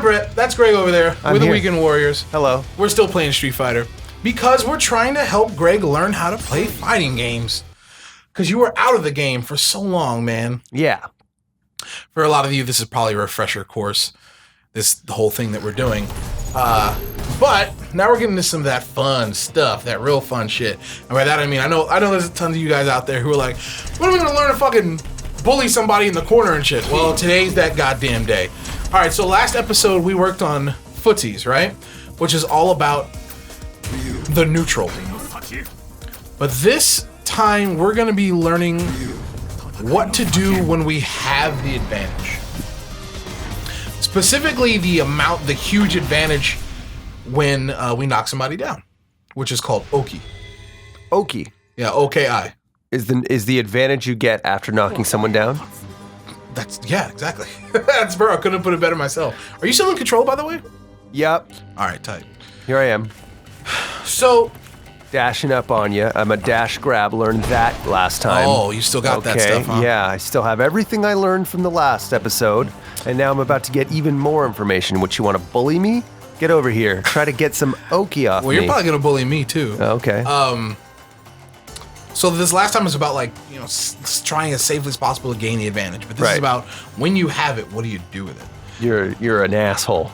I'm Brett. That's Greg over there. We're the Weekend Warriors. Hello. We're still playing Street Fighter because we're trying to help Greg learn how to play fighting games. Because you were out of the game for so long, man. Yeah. For a lot of you, this is probably a refresher course, the whole thing that we're doing. But now we're getting into some of that fun stuff, that real fun shit. And by that I mean, I know there's tons of you guys out there who are like, when are we going to learn to fucking bully somebody in the corner and shit? Well, today's that goddamn day. All right, so last episode we worked on footsies, right? Which is all about the neutral. But this time we're going to be learning what to do when we have the advantage. Specifically the huge advantage when we knock somebody down, which is called Oki. Oki. Yeah, OKI. Is the advantage you get after knocking someone down? Yeah, exactly. That's bro. I couldn't have put it better myself. Are you still in control, by the way? Yep. All right, tight. Here I am. So, dashing up on you. I'm a dash grab. Learned that last time. Oh, you still got that stuff, huh? Yeah, I still have everything I learned from the last episode, and now I'm about to get even more information. What, you want to bully me? Get over here. Try to get some Oki off me. Well, you're probably gonna bully me too. Okay. So this last time was about trying as safely as possible to gain the advantage, but this is about when you have it, what do you do with it? You're an asshole.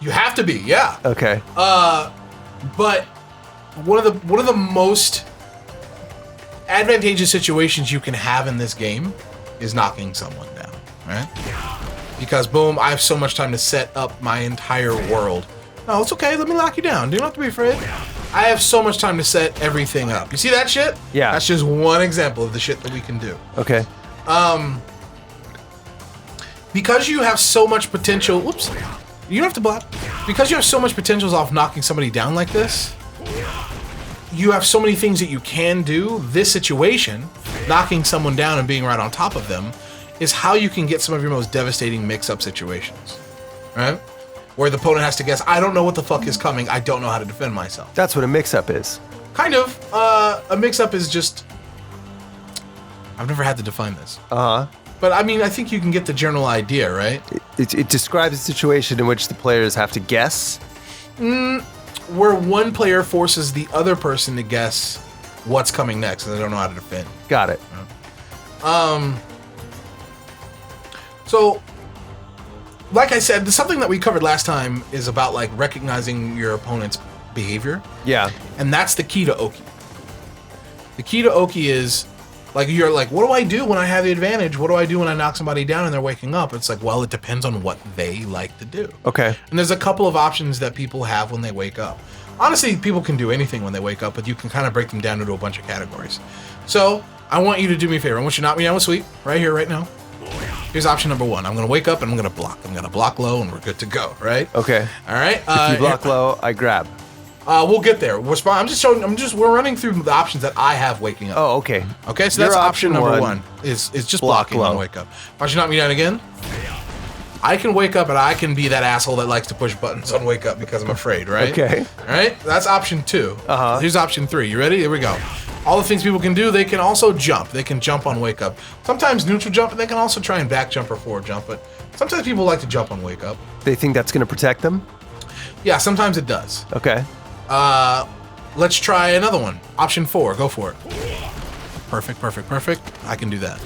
You have to be, yeah. Okay. But one of the most advantageous situations you can have in this game is knocking someone down, right? Because boom, I have so much time to set up my entire world. No, it's okay. Let me lock you down. You don't have to be afraid. I have so much time to set everything up. You see that shit? Yeah. That's just one example of the shit that we can do. Okay. Because you have so much potential. Whoops. You don't have to block. Because you have so much potential off knocking somebody down like this, you have so many things that you can do. This situation, knocking someone down and being right on top of them, is how you can get some of your most devastating mix-up situations, right? Where the opponent has to guess, I don't know what the fuck is coming, I don't know how to defend myself. That's what a mix-up is. Kind of. A mix-up is just... I've never had to define this. Uh-huh. But I mean, I think you can get the general idea, right? It describes a situation in which the players have to guess? Where one player forces the other person to guess what's coming next, and they don't know how to defend. Got it. So, like I said, something that we covered last time is about recognizing your opponent's behavior. Yeah. And that's the key to Oki. The key to Oki is, you're like, what do I do when I have the advantage? What do I do when I knock somebody down and they're waking up? It's like, well, it depends on what they like to do. Okay. And there's a couple of options that people have when they wake up. Honestly, people can do anything when they wake up, but you can kind of break them down into a bunch of categories. So, I want you to do me a favor. I want you to knock me down with sweep, right here, right now. Here's option number one. I'm going to wake up and I'm going to block. I'm going to block low and we're good to go, right? Okay. All right. If you block low, I grab. We'll get there. We're running through the options that I have waking up. Oh, okay. Okay, so that's option number one. Is just blocking and wake up. Why don't you knock me down again? I can wake up and I can be that asshole that likes to push buttons on wake up because I'm afraid, right? Okay. All right. That's option two. Uh-huh. Here's option three. You ready? Here we go. All the things people can do, they can also jump. They can jump on wake up. Sometimes neutral jump, and they can also try and back jump or forward jump, but sometimes people like to jump on wake up. They think that's going to protect them? Yeah, sometimes it does. Okay. Let's try another one. Option 4, go for it. Perfect. I can do that.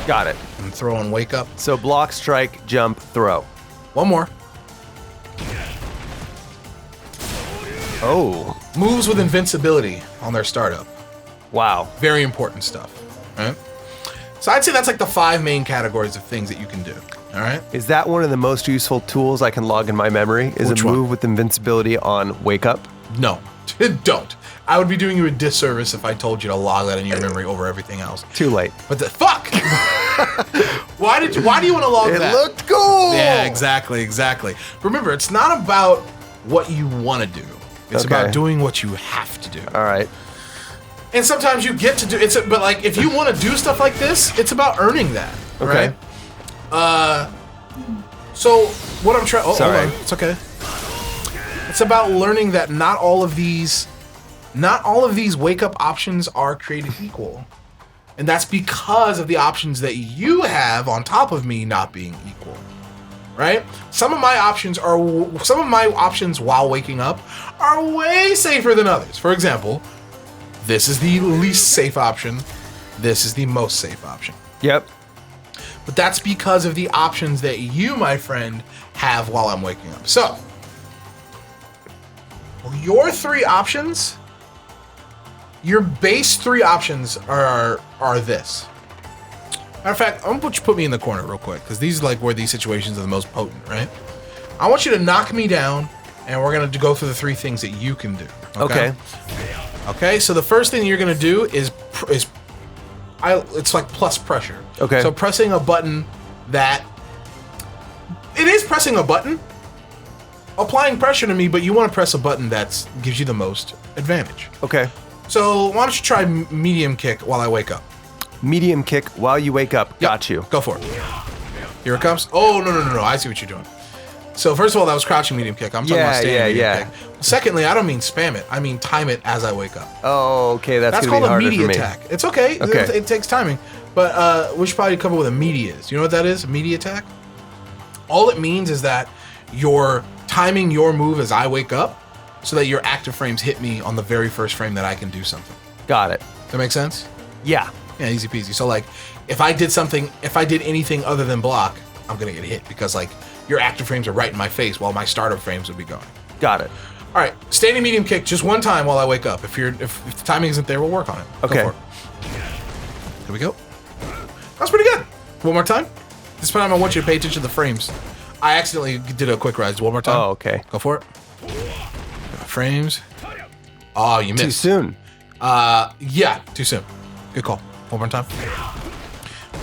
Got it. And throw on wake up. So block, strike, jump, throw. One more. Oh. Moves with invincibility on their startup. Wow. Very important stuff, right? So I'd say that's the 5 main categories of things that you can do, all right? Is that one of the most useful tools I can log in my memory? Is Which a move one? with invincibility on wake up? No, don't. I would be doing you a disservice if I told you to log that in your memory over everything else. Too late. But fuck! Why do you want to log that? It looked cool! Yeah, exactly. Remember, it's not about what you want to do. It's about doing what you have to do. All right. And sometimes you get to do it, but if you want to do stuff like this, it's about earning that. Okay. Right? So what I'm trying. Sorry. Hold on. It's okay. It's about learning that not all of these wake up options are created equal, and that's because of the options that you have on top of me not being equal. right? Some of my options while waking up are way safer than others. For example, this is the least safe option. This is the most safe option. Yep. But that's because of the options that you, my friend, have while I'm waking up. So, your 3 options, your base 3 options are this. Matter of fact, I'm gonna put me in the corner real quick, because these are like where these situations are the most potent, right? I want you to knock me down, and we're gonna go through the 3 things that you can do. Okay. Okay, so the first thing you're gonna do is it's like plus pressure. Okay. So pressing a button it is pressing a button, applying pressure to me, but you want to press a button that gives you the most advantage. Okay. So why don't you try medium kick while I wake up? Medium kick while you wake up. Got you. Go for it. Here it comes. Oh, no. I see what you're doing. So first of all, that was crouching medium kick. I'm talking about standing medium kick. Secondly, I don't mean spam it. I mean time it as I wake up. Oh, okay. That's called a media for me. attack. It's okay. It takes timing. But we should probably come up with a media is. You know what that is? A media attack? All it means is that you're timing your move as I wake up so that your active frames hit me on the very first frame that I can do something. Got it. Does that make sense? Yeah. Yeah, easy peasy. So like, if I did anything other than block, I'm gonna get hit because like your active frames are right in my face while my startup frames would be going. Got it. All right, standing medium kick just one time while I wake up. If the timing isn't there, we'll work on it. Okay. Go for it. Here we go. That's pretty good. One more time. This time I want you to pay attention to the frames. I accidentally did a quick rise. One more time. Oh, okay. Go for it. Frames. Oh, you missed. Too soon. Yeah, too soon. Good call. One more time.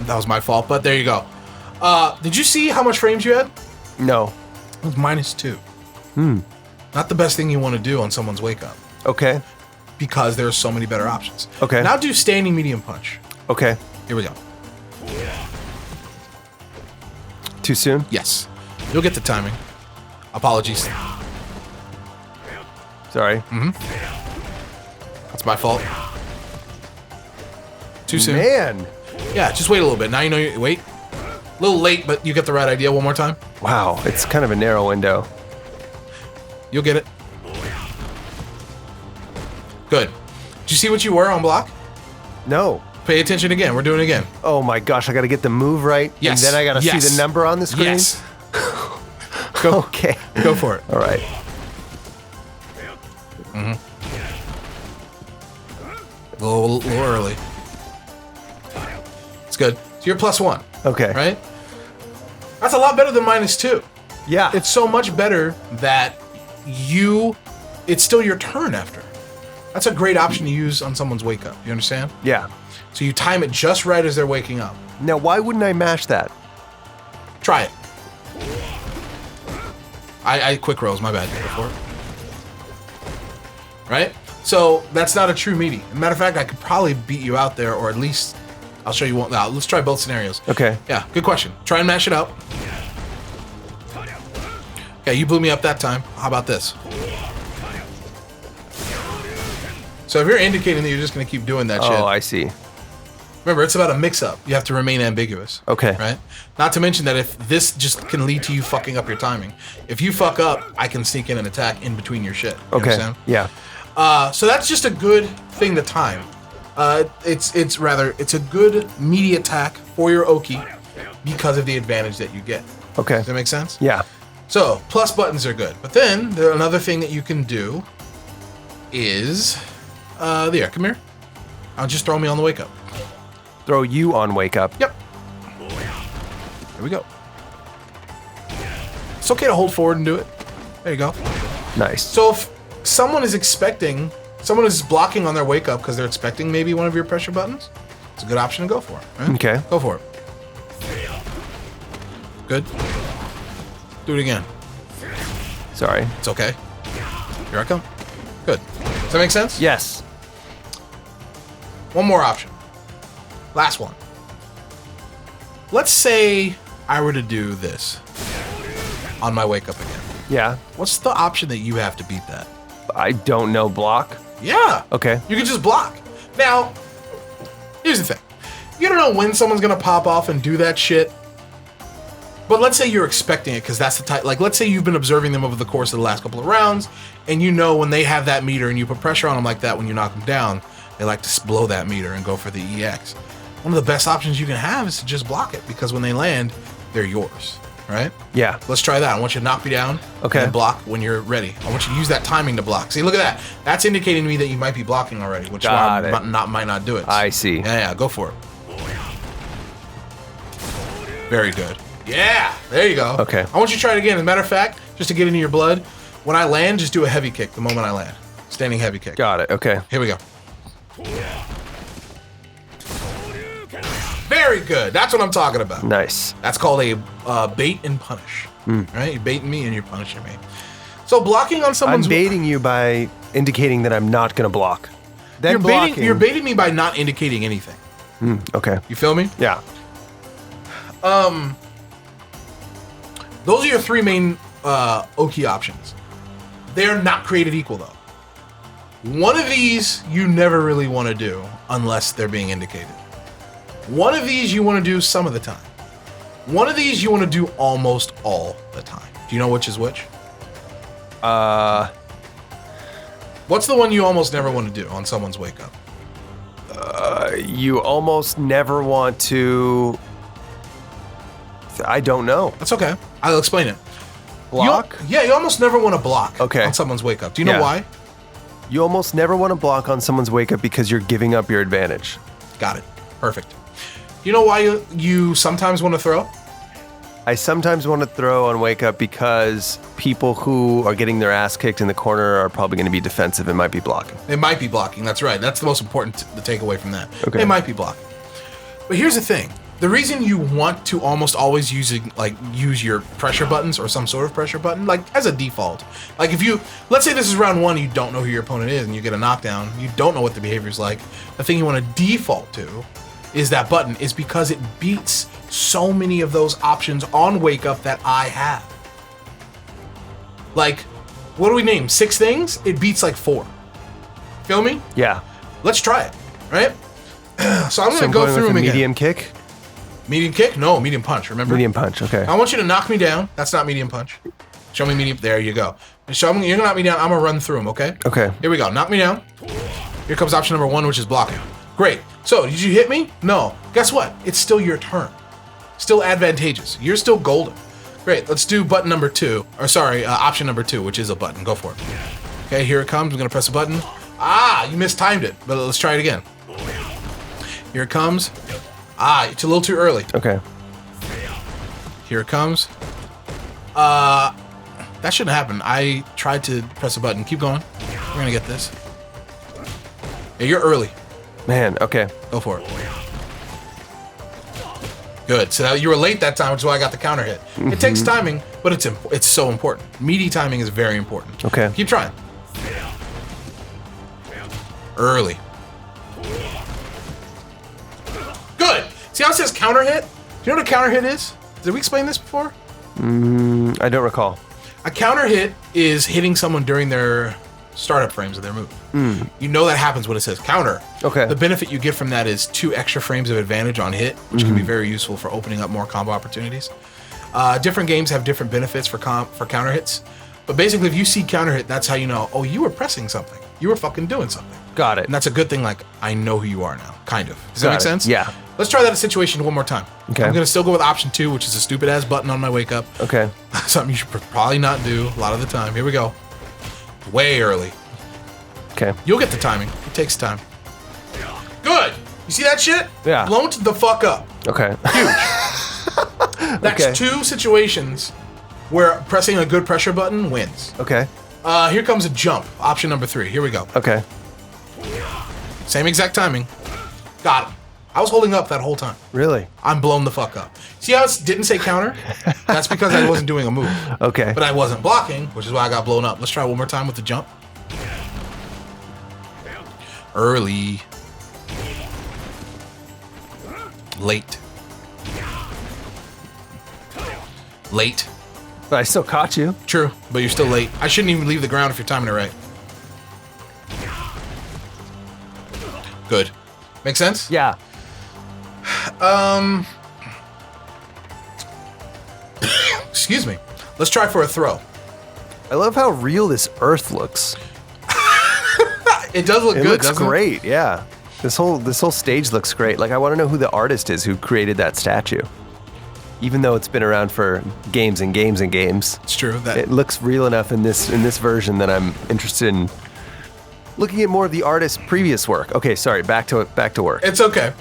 That was my fault, but there you go. Did you see how much frames you had? No. It was -2. Not the best thing you want to do on someone's wake up. Okay. Because there's so many better options. Okay. Now do standing medium punch. Okay. Here we go. Too soon? Yes. You'll get the timing. Apologies. Sorry. That's my fault. Too soon. Man. Yeah, just wait a little bit. Now you know you wait. A little late, but you get the right idea. One more time. Wow. It's kind of a narrow window. You'll get it. Good. Did you see what you were on block? No. Pay attention again. We're doing it again. Oh my gosh, I got to get the move right. Yes. And then I got to see the number on the screen. Yes. Go. Okay. Go for it. All right. A little early. It's good. So you're +1. Okay. Right? That's a lot better than -2. Yeah. It's so much better that it's still your turn after. That's a great option to use on someone's wake up. You understand? Yeah. So you time it just right as they're waking up. Now, why wouldn't I mash that? Try it. I quick rolls, my bad. Before. Right? So that's not a true meaty. As a matter of fact, I could probably beat you out there, or at least I'll show you one. Now, let's try both scenarios. Okay. Yeah, good question. Try and mash it out. Okay, you blew me up that time. How about this? So if you're indicating that you're just going to keep doing that shit. Oh, I see. Remember, it's about a mix-up. You have to remain ambiguous. Okay. Right? Not to mention that if this just can lead to you fucking up your timing. If you fuck up, I can sneak in an attack in between your shit. You Okay. understand? Yeah. So that's just a good thing to time. It's a good meaty attack for your Oki because of the advantage that you get. Okay. Does that make sense? Yeah. So, plus buttons are good. But then, another thing that you can do is... there, come here. I'll just throw me on the wake up. Throw you on wake up. Yep. Here we go. It's okay to hold forward and do it. There you go. Nice. So if someone is blocking on their wake up because they're expecting maybe one of your pressure buttons, it's a good option to go for. Right? Okay. Go for it. Good. Do it again. Sorry. It's okay. Here I come. Good. Does that make sense? Yes. One more option. Last one. Let's say I were to do this on my wake up again. Yeah. What's the option that you have to beat that? I don't know block. Yeah. Okay. You can just block. Now, here's the thing. You don't know when someone's going to pop off and do that shit. But let's say you're expecting it because that's the type. Like, let's say you've been observing them over the course of the last couple of rounds, and you know when they have that meter and you put pressure on them like that when you knock them down, they like to blow that meter and go for the EX. One of the best options you can have is to just block it because when they land, they're yours, right? Yeah. Let's try that. I want you to knock me down and block when you're ready. I want you to use that timing to block. See, look at that. That's indicating to me that you might be blocking already, which might not do it. I see. Yeah, go for it. Very good. Yeah, there you go. Okay. I want you to try it again. As a matter of fact, just to get into your blood, when I land, just do a heavy kick the moment I land. Standing heavy kick. Got it. Okay. Here we go. Very good. That's what I'm talking about. Nice. That's called a bait and punish. Right? You're baiting me and you're punishing me. So blocking on someone's... I'm baiting you by indicating that I'm not going to block. Then You're baiting me by not indicating anything. Okay. You feel me? Yeah. Those are your three main Oki options. They're not created equal, though. One of these you never really want to do unless they're being indicated. One of these you want to do some of the time. One of these you want to do almost all the time. Do you know which is which? What's the one you almost never want to do on someone's wake up? You almost never want to... I don't know. That's okay. I'll explain it. Block? You almost never want to block on someone's wake up. Do you know why? You almost never want to block on someone's wake up because you're giving up your advantage. Got it. Perfect. Do you know why you sometimes want to throw? I sometimes want to throw on wake up because people who are getting their ass kicked in the corner are probably going to be defensive and might be blocking. They might be blocking. That's right. That's the most important to take away from that. Okay. They might be blocking. But here's the thing. The reason you want to almost always use your pressure buttons or some sort of pressure button, like as a default. Like if you, let's say this is round one, you don't know who your opponent is and you get a knockdown, you don't know what the behavior is like. The thing you want to default to is that button is because it beats so many of those options on wake up that I have. Like, what do we name? 6 things? It beats like 4. Feel me? Yeah. Let's try it, right? So I'm going to go through them again. Medium kick? Medium kick? No, medium punch, remember? Medium punch, okay. I want you to knock me down. That's not medium punch. Show me medium. There you go. Show me, you're going to knock me down. I'm going to run through them, okay? Okay. Here we go. Knock me down. Here comes option number 1, which is blocking. Great. So, did you hit me? No. Guess what? It's still your turn. Still advantageous. You're still golden. Great. Let's do button number 2. Or sorry, option number 2, which is a button. Go for it. Okay, here it comes. I'm going to press a button. Ah, you mistimed it. But let's try it again. Here it comes. Ah, it's a little too early. Okay. Here it comes. That shouldn't happen. I tried to press a button. Keep going. We're going to get this. Yeah, you're early. Man, okay. Go for it. Good. So you were late that time, which is why I got the counter hit. It takes timing, but it's so important. Meaty timing is very important. Okay. Keep trying. Early. Good. See how it says counter hit? Do you know what a counter hit is? Did we explain this before? I don't recall. A counter hit is hitting someone during their startup frames of their move. You know that happens when it says counter. Okay. The benefit you get from that is 2 extra frames of advantage on hit, which can be very useful for opening up more combo opportunities. Different games have different benefits for counter hits. But basically, if you see counter hit, that's how you know, oh, you were pressing something. You were fucking doing something. Got it. And that's a good thing, like, I know who you are now, kind of. Does that make sense? Yeah. Let's try that situation one more time. Okay. I'm going to still go with option 2, which is a stupid-ass button on my wake up. Okay. Something you should probably not do a lot of the time. Here we go. Way early. Okay. You'll get the timing. It takes time. Good. You see that shit? Yeah. Blown the fuck up. Okay. Huge. That's Okay. 2 situations where pressing a good pressure button wins. Okay. Here comes a jump. Option number 3. Here we go. Okay. Same exact timing. Got him. I was holding up that whole time. Really? I'm blown the fuck up. See how it didn't say counter? That's because I wasn't doing a move. Okay. But I wasn't blocking, which is why I got blown up. Let's try one more time with the jump. Early. Late. Late. But I still caught you. True, but you're still late. I shouldn't even leave the ground if you're timing it right. Good. Make sense? Yeah. Excuse me. Let's try for a throw. I love how real this Earth looks. It does look good. It looks doesn't great. Yeah. This whole stage looks great. Like I want to know who the artist is who created that statue. Even though it's been around for games and games and games. It's true. It looks real enough in this version that I'm interested in looking at more of the artist's previous work. Okay, sorry. Back to work. It's okay.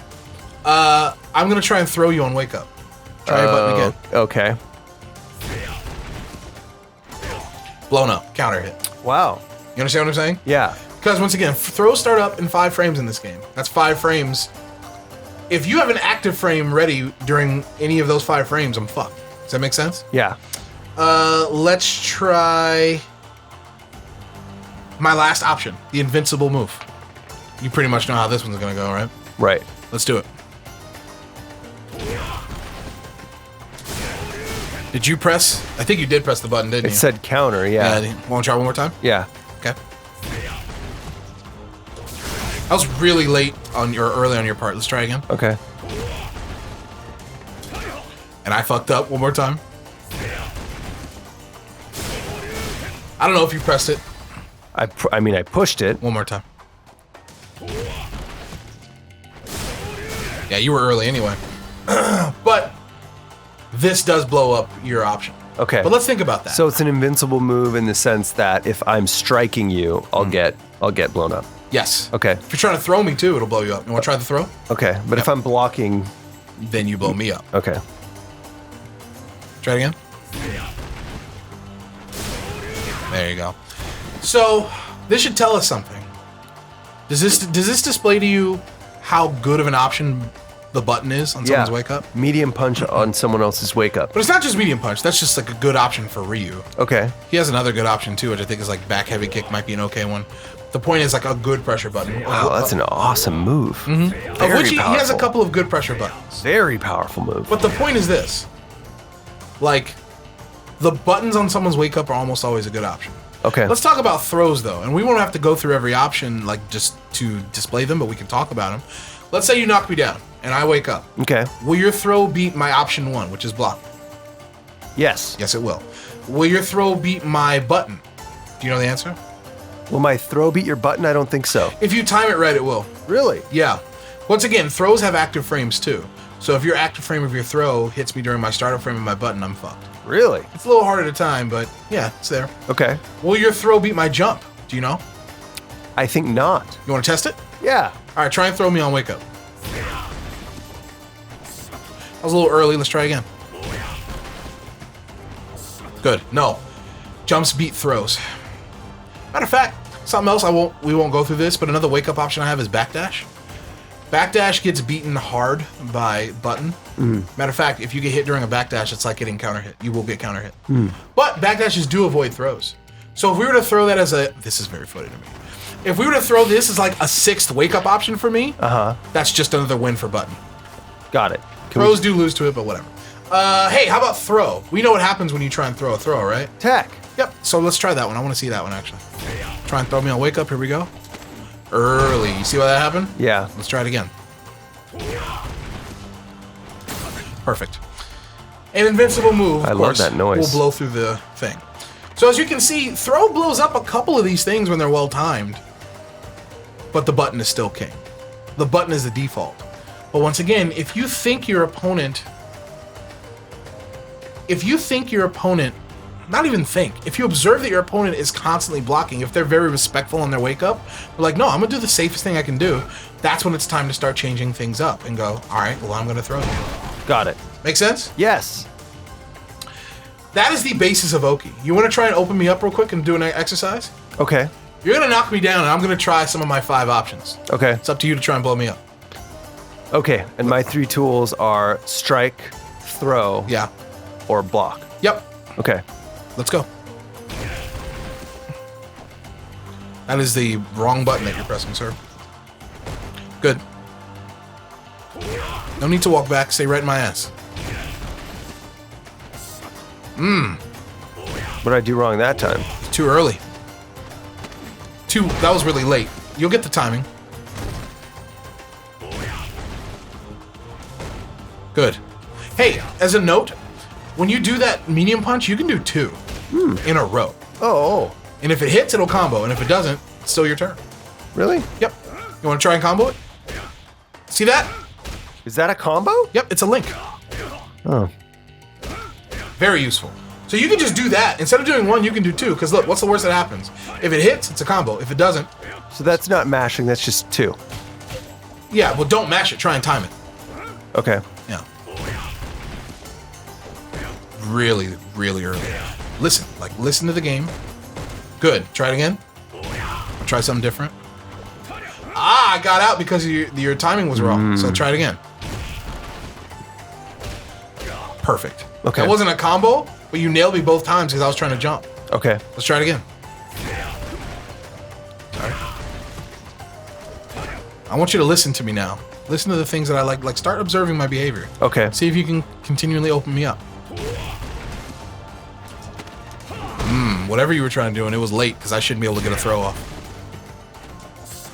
I'm gonna try and throw you on wake up. Try your button again. Okay. Blown up. Counter hit. Wow. You understand what I'm saying? Yeah. Because once again, throws start up in 5 frames in this game. That's 5 frames. If you have an active frame ready during any of those 5 frames, I'm fucked. Does that make sense? Yeah. Let's try my last option, the invincible move. You pretty much know how this one's gonna go, right? Right. Let's do it. Did you press? I think you did press the button, didn't you? It said counter, yeah. Want to try one more time? Yeah. Okay. I was really late on early on your part. Let's try again. Okay. And I fucked up one more time. I don't know if you pressed it. I mean, I pushed it. One more time. Yeah, you were early anyway. But this does blow up your option. Okay. But let's think about that. So it's an invincible move in the sense that if I'm striking you, I'll get blown up. Yes. Okay. If you're trying to throw me too, it'll blow you up. You want to try the throw? Okay. But if I'm blocking, then you blow me up. Okay. Try it again. There you go. So this should tell us something. Does this display to you how good of an option the button is on someone's wake up? Medium punch on someone else's wake up. But it's not just medium punch. That's just like a good option for Ryu. Okay. He has another good option too, which I think is like back heavy kick might be an okay one. The point is like a good pressure button. Wow, that's an awesome move. Mm-hmm. Of which he has a couple of good pressure buttons. Very powerful move. But the point is this. Like, the buttons on someone's wake up are almost always a good option. Okay. Let's talk about throws though, and we won't have to go through every option like just to display them, but we can talk about them. Let's say you knock me down and I wake up. Okay. Will your throw beat my option 1, which is block? Yes. Yes, it will. Will your throw beat my button? Do you know the answer? Will my throw beat your button? I don't think so. If you time it right, it will. Really? Yeah. Once again, throws have active frames too. So if your active frame of your throw hits me during my startup frame of my button, I'm fucked. Really? It's a little harder to time, but yeah, it's there. Okay. Will your throw beat my jump? Do you know? I think not. You want to test it? Yeah. All right, try and throw me on wake up. I was a little early. Let's try again. Good. No. Jumps beat throws. Matter of fact, something else we won't go through this, but another wake up option I have is backdash. Backdash gets beaten hard by button. Matter of fact, if you get hit during a backdash, it's like getting counter hit. You will get counter hit. But backdashes do avoid throws. So if we were to throw that as this is very funny to me. If we were to throw this as like a 6th wake up option for me, that's just another win for button. Got it. Throws do lose to it, but whatever. Hey, how about throw? We know what happens when you try and throw a throw, right? Tech. Yep. So let's try that one. I want to see that one actually. Try and throw me on wake up. Here we go. Early. You see why that happened? Yeah. Let's try it again. Perfect. An invincible move, I of love course, that noise. will blow through the thing. So as you can see, throw blows up a couple of these things when they're well timed, but the button is still king. The button is the default. But once again, if you think your opponent, not even think, if you observe that your opponent is constantly blocking, if they're very respectful on their wake up, they're like, no, I'm gonna do the safest thing I can do. That's when it's time to start changing things up and go, all right, well, I'm gonna throw you. Got it. Make sense? Yes. That is the basis of Oki. You wanna try and open me up real quick and do an exercise? Okay. You're gonna knock me down and I'm gonna try some of my 5 options. Okay. It's up to you to try and blow me up. Okay, and my 3 tools are strike, throw, or block. Yep. Okay. Let's go. That is the wrong button that you're pressing, sir. Good. No need to walk back. Stay right in my ass. What did I do wrong that time? Too early. That was really late. You'll get the timing. Good. Hey, as a note, when you do that medium punch, you can do 2 in a row. Oh. And if it hits, it'll combo. And if it doesn't, it's still your turn. Really? Yep. You want to try and combo it? See that? Is that a combo? Yep, it's a link. Oh. Very useful. So you can just do that. Instead of doing 1, you can do 2. Because look, what's the worst that happens? If it hits, it's a combo. If it doesn't... So that's not mashing, that's just 2. Yeah, well, don't mash it. Try and time it. Okay. Yeah. Really, really early. Listen to the game. Good. Try it again. Try something different. Ah, I got out because your timing was wrong. So try it again. Perfect. Okay. That wasn't a combo, but you nailed me both times because I was trying to jump. Okay. Let's try it again. Sorry. I want you to listen to me now. Listen to the things that I like. Like, start observing my behavior. Okay. See if you can continually open me up. Whatever you were trying to do, and it was late because I shouldn't be able to get a throw off.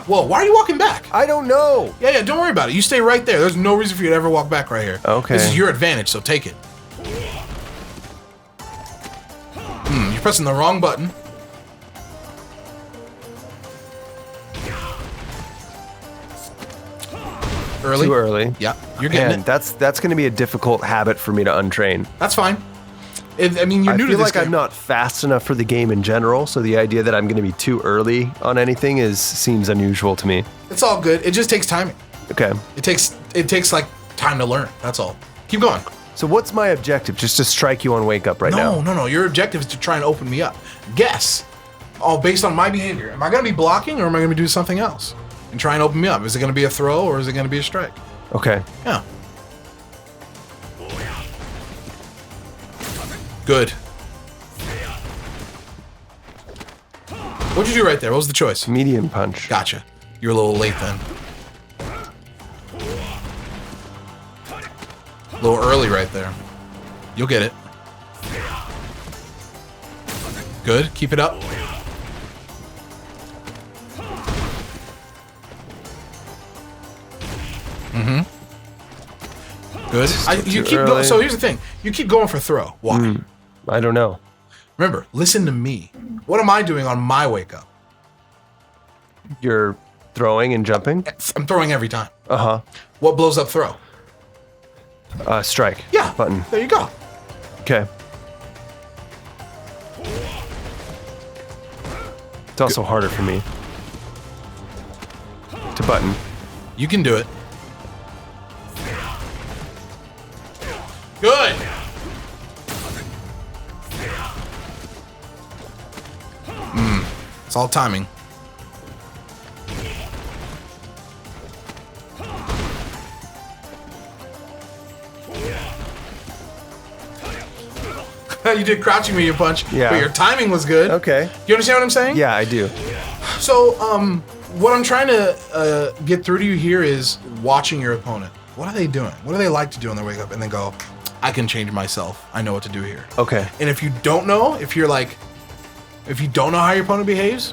Whoa, why are you walking back? I don't know. Yeah, don't worry about it. You stay right there. There's no reason for you to ever walk back right here. Okay. This is your advantage, so take it. You're pressing the wrong button. Early. Too early. Yeah, you're getting Man, it. that's going to be a difficult habit for me to untrain. That's fine. I mean, you're new to feel this like game. I'm not fast enough for the game in general, so the idea that I'm going to be too early on anything seems unusual to me. It's all good. It just takes timing. Okay. It takes like time to learn. That's all. Keep going. So what's my objective? Just to strike you on wake up right now? No. Your objective is to try and open me up. Guess. All based on my behavior. Am I going to be blocking or am I going to be doing something else? And try and open me up. Is it going to be a throw or is it going to be a strike? Okay. Yeah. Good. What'd you do right there? What was the choice? Medium punch. Gotcha. You're a little late then. A little early right there. You'll get it. Good. Keep it up. Good. You keep going. So here's the thing. You keep going for throw. Why? I don't know. Remember, listen to me. What am I doing on my wake up? You're throwing and jumping? I'm throwing every time. Uh-huh. What blows up throw? Strike. Yeah. Button. There you go. Okay. It's also harder for me. To button. You can do it. Good. It's all timing. You did crouching medium punch, Yeah. but your timing was good. Okay. You understand what I'm saying? Yeah, I do. So, what I'm trying to get through to you here is watching your opponent. What are they doing? What do they like to do when they wake up? And then go, I can change myself. I know what to do here. Okay. And if you don't know, if you don't know how your opponent behaves,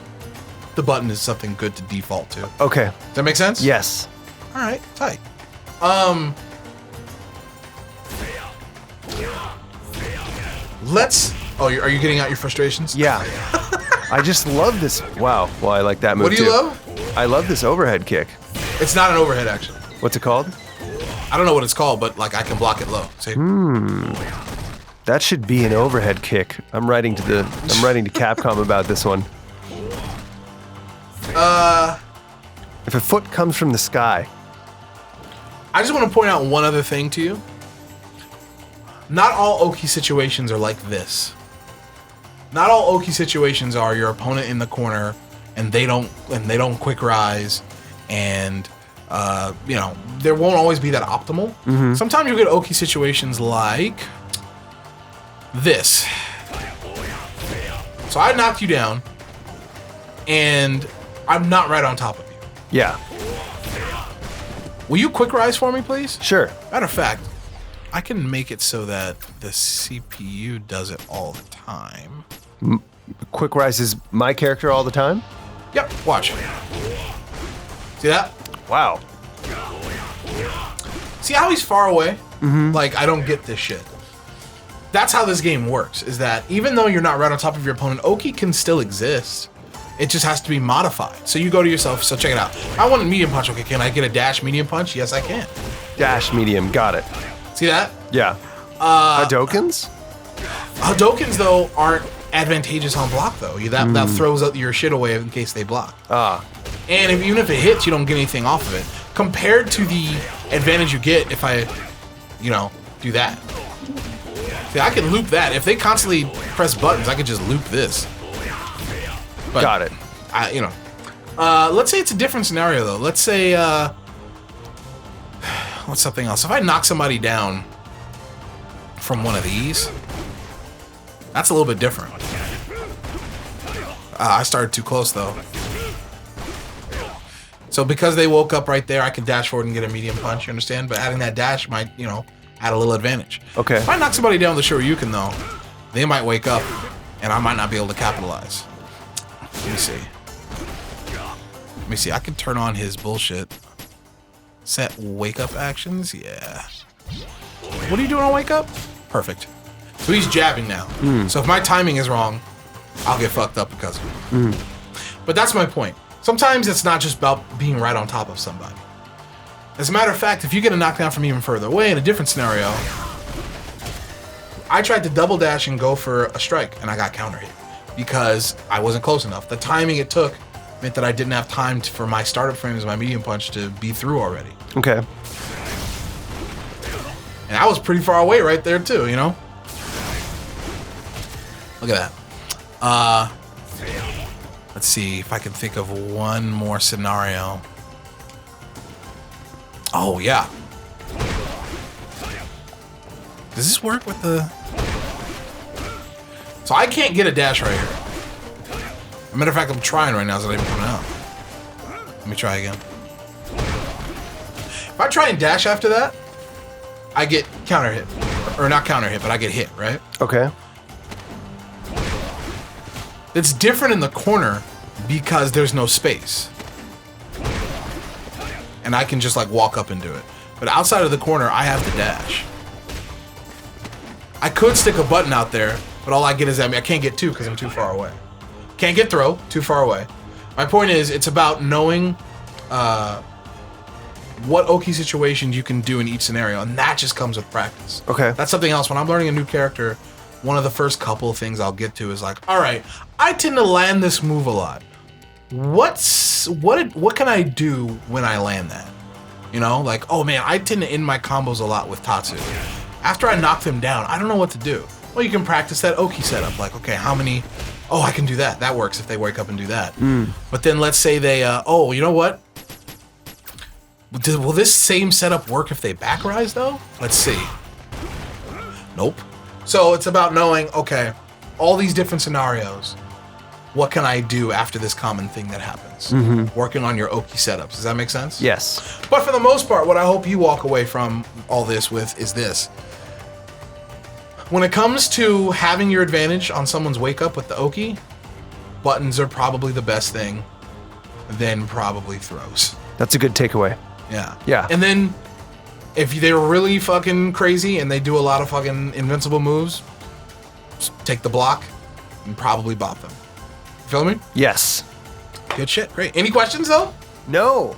the button is something good to default to. Okay. Does that make sense? Yes. All right, tight. Are you getting out your frustrations? Yeah. I just love this. Wow. Well, I like that move What do you too. love? I love this overhead kick. It's not an overhead, actually. What's it called? I don't know what it's called, but like I can block it low. See? That should be an overhead kick. I'm writing to Capcom about this one. If a foot comes from the sky. I just want to point out one other thing to you. Not all Oki situations are like this. Not all Oki situations are your opponent in the corner and they don't quick rise and there won't always be that optimal. Sometimes you get Oki situations like this. So I knocked you down and I'm not right on top of you. Yeah. Will you quick rise for me, please? Sure. Matter of fact, I can make it so that the CPU does it all the time. Quick rise is my character all the time? Yep, watch. See that? Wow. See how he's far away? Like, I don't get this shit. that's how this game works, is that even though you're not right on top of your opponent, Oki can still exist. It just has to be modified. So you go to yourself, so check it out. I want a medium punch. Okay, can I get a dash medium punch? Yes, I can. Dash medium, got it. See that? Yeah. Hadoukens? Hadoukens, though, aren't advantageous on block, though. That throws out your shit away in case they block. And even if it hits, you don't get anything off of it. Compared to the advantage you get if I, do that. See, I can loop that. If they constantly press buttons, I could just loop this. But got it. Let's say it's a different scenario, though. Let's say, what's something else? If I knock somebody down from one of these, that's a little bit different. I started too close, though. So because they woke up right there, I can dash forward and get a medium punch, you understand? But adding that dash might, add a little advantage. Okay. If I knock somebody down with the Shoryuken, though, they might wake up, and I might not be able to capitalize. Let me see. I can turn on his bullshit. Set wake up actions? Yeah. What are you doing on wake up? Perfect. So he's jabbing now. So if my timing is wrong, I'll get fucked up because of it. But that's my point. Sometimes it's not just about being right on top of somebody. As a matter of fact, if you get a knockdown from even further away in a different scenario, I tried to double dash and go for a strike, and I got counter hit because I wasn't close enough. The timing it took meant that I didn't have time for my startup frames, my medium punch to be through already. Okay. And I was pretty far away right there too, Look at that. Let's see if I can think of one more scenario. Oh, yeah. Does this work with the... So I can't get a dash right here. As a matter of fact, I'm trying right now. It's not even coming out. Let me try again. If I try and dash after that, I get counter hit. Or not counter hit, but I get hit, right? Okay. It's different in the corner because there's no space. And I can just like walk up and do it. But outside of the corner, I have the dash. I could stick a button out there, but all I get is I can't get two because I'm too far away. Can't get throw, too far away. My point is, it's about knowing what Oki situations you can do in each scenario, and that just comes with practice. Okay. That's something else. When I'm learning a new character, one of the first couple of things I'll get to is like, all right, I tend to land this move a lot. What can I do when I land that? Like, oh man, I tend to end my combos a lot with Tatsu. After I knock them down, I don't know what to do. Well, you can practice that Oki setup. Like, okay, how many? Oh, I can do that. That works if they wake up and do that. But then let's say they, oh, you know what? Will this same setup work if they back rise though? Let's see. Nope. So it's about knowing, okay, all these different scenarios. What can I do after this common thing that happens? Working on your Oki setups. Does that make sense? Yes. But for the most part, what I hope you walk away from all this with is this. When it comes to having your advantage on someone's wake up with the Oki, buttons are probably the best thing, then probably throws. That's a good takeaway. Yeah. Yeah. And then if they're really fucking crazy and they do a lot of fucking invincible moves, just take the block and probably bop them. You feel me? Yes. Good shit. Great. Any questions though? No.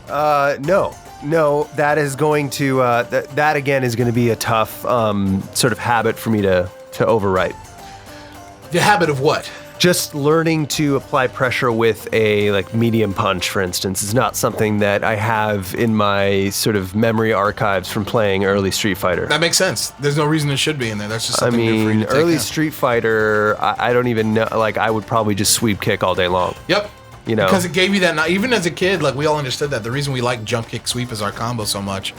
No. That is going to that again is going to be a tough sort of habit for me to overwrite. The habit of what? Just learning to apply pressure with a like medium punch, for instance, is not something that I have in my sort of memory archives from playing early Street Fighter. That makes sense. There's no reason it should be in there. That's just something new for you to take early down. Street Fighter, I don't even know. Like, I would probably just sweep kick all day long. Yep. Because it gave you that. Even as a kid, like we all understood that the reason we like jump, kick, sweep as our combo so much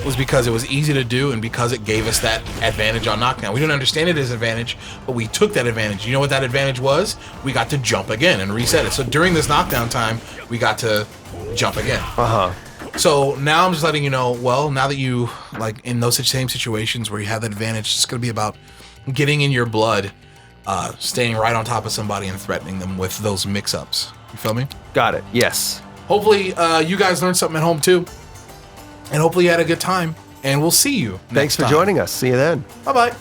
was because it was easy to do and because it gave us that advantage on knockdown. We didn't understand it as an advantage, but we took that advantage. You know what that advantage was? We got to jump again and reset it. So during this knockdown time, we got to jump again. So now I'm just letting you know, well, now that you, like in those same situations where you have that advantage, it's going to be about getting in your blood, staying right on top of somebody and threatening them with those mix-ups. You feel me? Got it. Yes. Hopefully you guys learned something at home too. And hopefully you had a good time. And we'll see you next time. Thanks for joining us. See you then. Bye-bye.